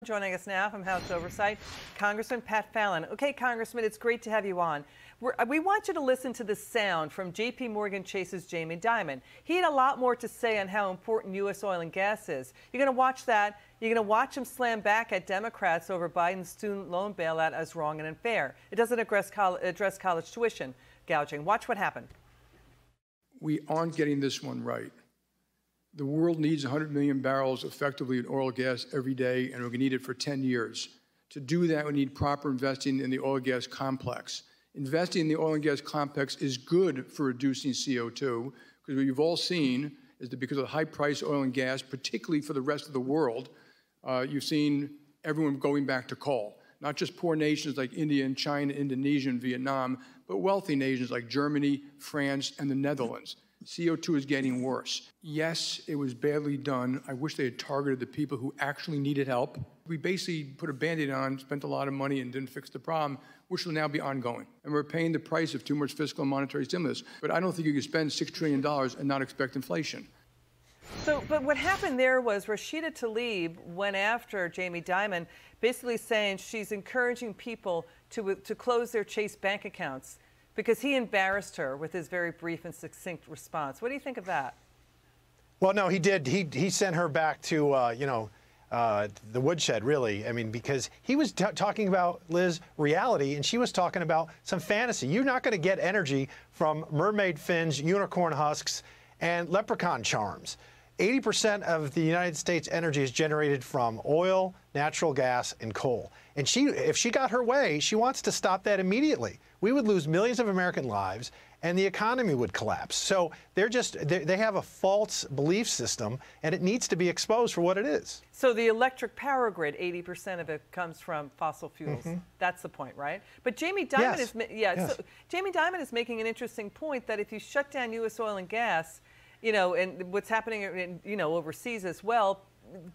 Joining us now from House Oversight, Congressman Pat Fallon. Okay, Congressman, it's great to have you on. We want you to listen to the sound from JPMorgan Chase's Jamie Dimon. He had a lot more to say on how important U.S. oil and gas is. You're going to watch that. You're going to watch him slam back at Democrats over Biden's student loan bailout as wrong and unfair. It doesn't address college tuition gouging. Watch what happened. We aren't getting this one right. The world needs 100 million barrels effectively in oil and gas every day, and we're going to need it for 10 years. To do that, we need proper investing in the oil and gas complex. Investing in the oil and gas complex is good for reducing CO2, because what you've all seen is that because of the high price of oil and gas, particularly for the rest of the world, you've seen everyone going back to coal. Not just poor nations like India and China, Indonesia and Vietnam, but wealthy nations like Germany, France, and the Netherlands. CO2 is getting worse. Yes, it was badly done. I wish they had targeted the people who actually needed help. We basically put a Band-Aid on, spent a lot of money, and didn't fix the problem, which will now be ongoing. And we're paying the price of too much fiscal and monetary stimulus. But I don't think you can spend $6 trillion and not expect inflation. But what happened there was Rashida Tlaib went after Jamie Dimon, basically saying she's encouraging people to close their Chase bank accounts, because he embarrassed her with his very brief and succinct response. What do you think of that? Well, no, he did. He sent her back to, the woodshed, really. I mean, because he was talking about, Liz, reality, and she was talking about some fantasy. You're not going to get energy from mermaid fins, unicorn husks, and leprechaun charms. 80% of the United States energy is generated from oil, natural gas, and coal. And if she got her way, she wants to stop that immediately. We would lose millions of American lives, and the economy would collapse. So they have a false belief system, and it needs to be exposed for what it is. So the electric power grid, 80% of it comes from fossil fuels. Mm-hmm. That's the point, right? But Jamie Dimon So Jamie Dimon is making an interesting point that if you shut down U.S. oil and gas, and what's happening, overseas as well,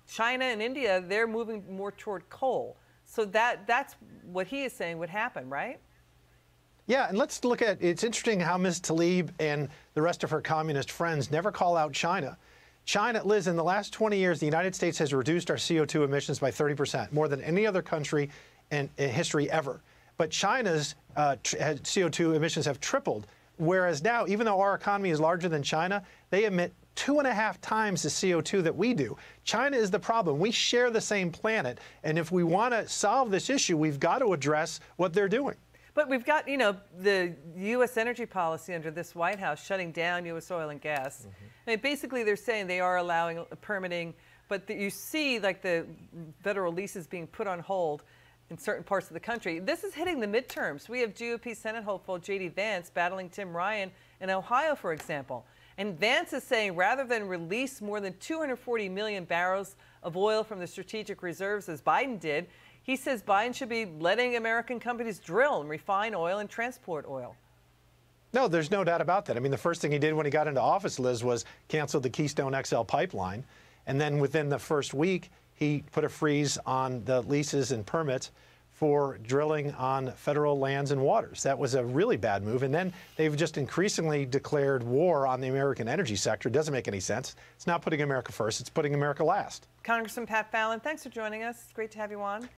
China and India, they're moving more toward coal. So that's what he is saying would happen, right? Yeah, and let's look at, it's interesting how Ms. Tlaib and the rest of her communist friends never call out China. China, Liz, in the last 20 years, the United States has reduced our CO2 emissions by 30%, more than any other country in history ever. But China's CO2 emissions have tripled. Whereas now, even though our economy is larger than China, they emit 2.5 times the CO2 that we do. China is the problem. We share the same planet. And if we want to solve this issue, we've got to address what they're doing. But we've got, the U.S. energy policy under this White House shutting down U.S. oil and gas. Mm-hmm. I mean, basically, they're saying they are allowing permitting, but you see, like, the federal leases being put on hold in certain parts of the country. This is hitting the midterms. We have GOP Senate hopeful J.D. Vance battling Tim Ryan in Ohio, for example. And Vance is saying rather than release more than 240 million barrels of oil from the strategic reserves as Biden did, he says Biden should be letting American companies drill and refine oil and transport oil. No, there's no doubt about that. I mean, the first thing he did when he got into office, Liz, was cancel the Keystone XL pipeline. And then within the first week, he put a freeze on the leases and permits for drilling on federal lands and waters. That was a really bad move. And then they've just increasingly declared war on the American energy sector. It doesn't make any sense. It's not putting America first. It's putting America last. Congressman Pat Fallon, thanks for joining us. It's great to have you on.